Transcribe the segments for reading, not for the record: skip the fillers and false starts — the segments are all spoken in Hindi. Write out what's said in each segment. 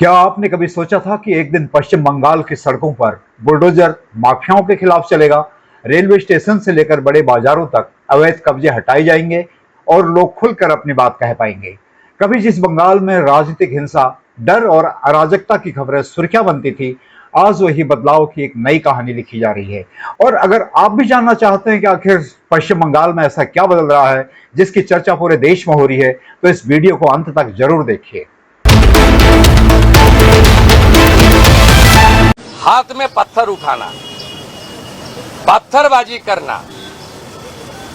क्या आपने कभी सोचा था कि एक दिन पश्चिम बंगाल की सड़कों पर बुलडोजर माफियाओं के खिलाफ चलेगा? रेलवे स्टेशन से लेकर बड़े बाजारों तक अवैध कब्जे हटाए जाएंगे और लोग खुलकर अपनी बात कह पाएंगे। कभी जिस बंगाल में राजनीतिक हिंसा, डर और अराजकता की खबरें सुर्खियां बनती थी, आज वही बदलाव की एक नई कहानी लिखी जा रही है। और अगर आप भी जानना चाहते हैं कि आखिर पश्चिम बंगाल में ऐसा क्या बदल रहा है जिसकी चर्चा पूरे देश में हो रही है, तो इस वीडियो को अंत तक जरूर देखिए। हाथ में पत्थर उठाना, पत्थरबाजी करना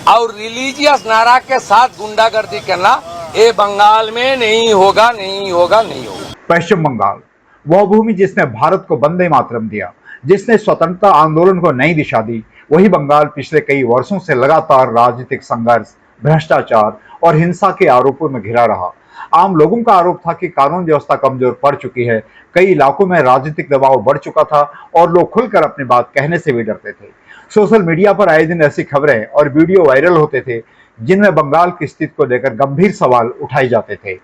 और रिलीजियस नारा के साथ गुंडागर्दी करना, ये बंगाल में नहीं होगा, नहीं होगा, नहीं होगा। पश्चिम बंगाल वह भूमि जिसने भारत को वंदे मातरम दिया, जिसने स्वतंत्रता आंदोलन को नई दिशा दी, वही बंगाल पिछले कई वर्षों से लगातार राजनीतिक संघर्ष, भ्रष्टाचार और हिंसा के आरोपों में घिरा रहा। आम लोगों का आरोप था कि कानून व्यवस्था कमजोर पड़ चुकी है, कई इलाकों में राजनीतिक दबाव बढ़ चुका था और लोग खुलकर अपनी बात कहने से भी डरते थे। सोशल मीडिया पर आए दिन ऐसी खबरें और वीडियो वायरल होते थे जिनमें बंगाल की स्थिति को लेकर गंभीर सवाल उठाए जाते थे।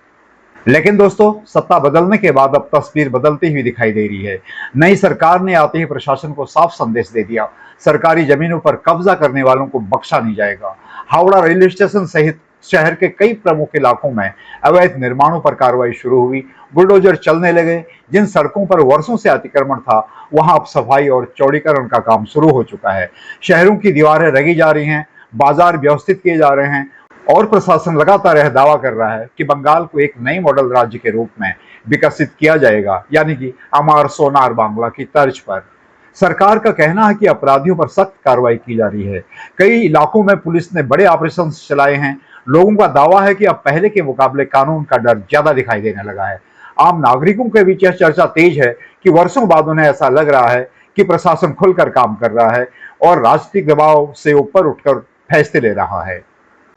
लेकिन दोस्तों, सत्ता बदलने के बाद अब तस्वीर बदलती हुई दिखाई दे रही है। नई सरकार ने आते ही प्रशासन को साफ संदेश दे दिया, सरकारी जमीनों पर कब्जा करने वालों को बख्शा नहीं जाएगा। हावड़ा रेलवे स्टेशन सहित शहर के कई प्रमुख इलाकों में अवैध निर्माणों पर कार्रवाई शुरू हुई, बुलडोजर चलने लगे। जिन सड़कों पर वर्षों से अतिक्रमण था, वहां अब सफाई और चौड़ीकरण का काम शुरू हो चुका है। शहरों की दीवारें रगी जा रही हैं, बाजार व्यवस्थित किए जा रहे हैं और प्रशासन लगातार यह दावा कर रहा है कि बंगाल को एक नई मॉडल राज्य के रूप में विकसित किया जाएगा, यानी कि अमार सोनार बांग्ला की तर्ज पर। सरकार का कहना है कि अपराधियों पर सख्त कार्रवाई की जा रही है। कई इलाकों में पुलिस ने बड़े ऑपरेशन चलाए हैं। लोगों का दावा है कि अब पहले के मुकाबले कानून का डर ज्यादा दिखाई देने लगा है। आम नागरिकों के बीच यह चर्चा तेज है कि वर्षों बाद उन्हें ऐसा लग रहा है कि प्रशासन खुलकर काम कर रहा है और राजनीतिक दबाव से ऊपर उठकर फैसले ले रहा है।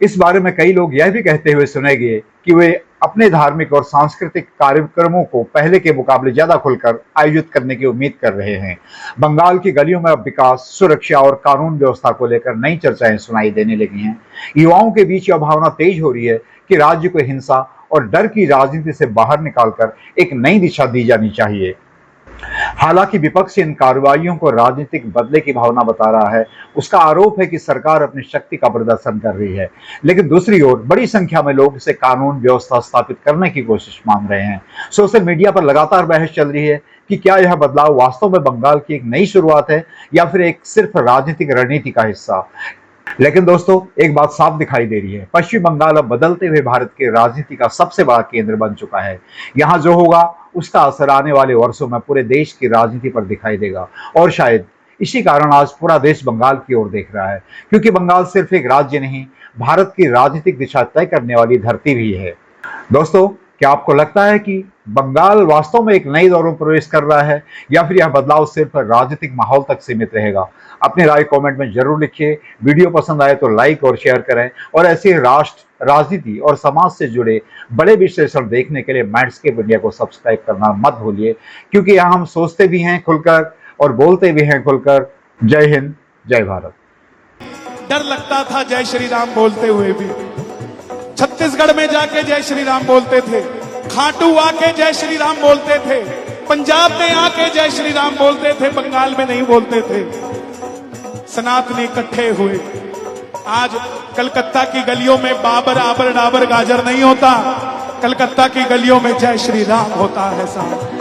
इस बारे में कई लोग यह भी कहते हुए सुने गए कि वे अपने धार्मिक और सांस्कृतिक कार्यक्रमों को पहले के मुकाबले ज्यादा खुलकर आयोजित करने की उम्मीद कर रहे हैं। बंगाल की गलियों में अब विकास, सुरक्षा और कानून व्यवस्था को लेकर नई चर्चाएं सुनाई देने लगी हैं। युवाओं के बीच यह भावना तेज हो रही है कि राज्य को हिंसा और डर की राजनीति से बाहर निकालकर एक नई दिशा दी जानी चाहिए। हालांकि विपक्ष इन कार्रवाइयों को राजनीतिक बदले की भावना बता रहा है। उसका आरोप है कि सरकार अपनी शक्ति का प्रदर्शन कर रही है, लेकिन दूसरी ओर बड़ी संख्या में लोग इसे कानून व्यवस्था स्थापित करने की कोशिश मान रहे हैं। सोशल मीडिया पर लगातार बहस चल रही है कि क्या यह बदलाव वास्तव में बंगाल की एक नई शुरुआत है या फिर एक सिर्फ राजनीतिक रणनीति का हिस्सा। लेकिन दोस्तों, एक बात साफ दिखाई दे रही है, पश्चिम बंगाल अब बदलते हुए भारत के राजनीति का सबसे बड़ा केंद्र बन चुका है। यहाँ जो होगा उसका असर आने वाले वर्षों में पूरे देश की राजनीति पर दिखाई देगा और शायद इसी कारण आज पूरा देश बंगाल की ओर देख रहा है, क्योंकि बंगाल सिर्फ एक राज्य नहीं, भारत की राजनीतिक दिशा तय करने वाली धरती भी है। दोस्तों, क्या आपको लगता है कि बंगाल वास्तव में एक नई दौर में प्रवेश कर रहा है या फिर यह बदलाव सिर्फ राजनीतिक माहौल तक सीमित रहेगा? अपनी राय कमेंट में जरूर लिखिए। वीडियो पसंद आए तो लाइक और शेयर करें और ऐसे राष्ट्र, राजनीति और समाज से जुड़े बड़े विश्लेषण देखने के लिए मैंडस्केप इंडिया को सब्सक्राइब करना मत भूलिए, क्योंकि यहाँ हम सोचते भी हैं खुलकर और बोलते भी हैं खुलकर। जय हिंद, जय भारत। डर लगता था जय श्री राम बोलते हुए भी। छत्तीसगढ़ में जाके जय श्री राम बोलते थे, खाटू आके जय श्री राम बोलते थे, पंजाब में आके जय श्री राम बोलते थे, बंगाल में नहीं बोलते थे। सनातनी इकट्ठे हुए। आज कलकत्ता की गलियों में बाबर आबर डाबर गाजर नहीं होता, कलकत्ता की गलियों में जय श्री राम होता है साहब।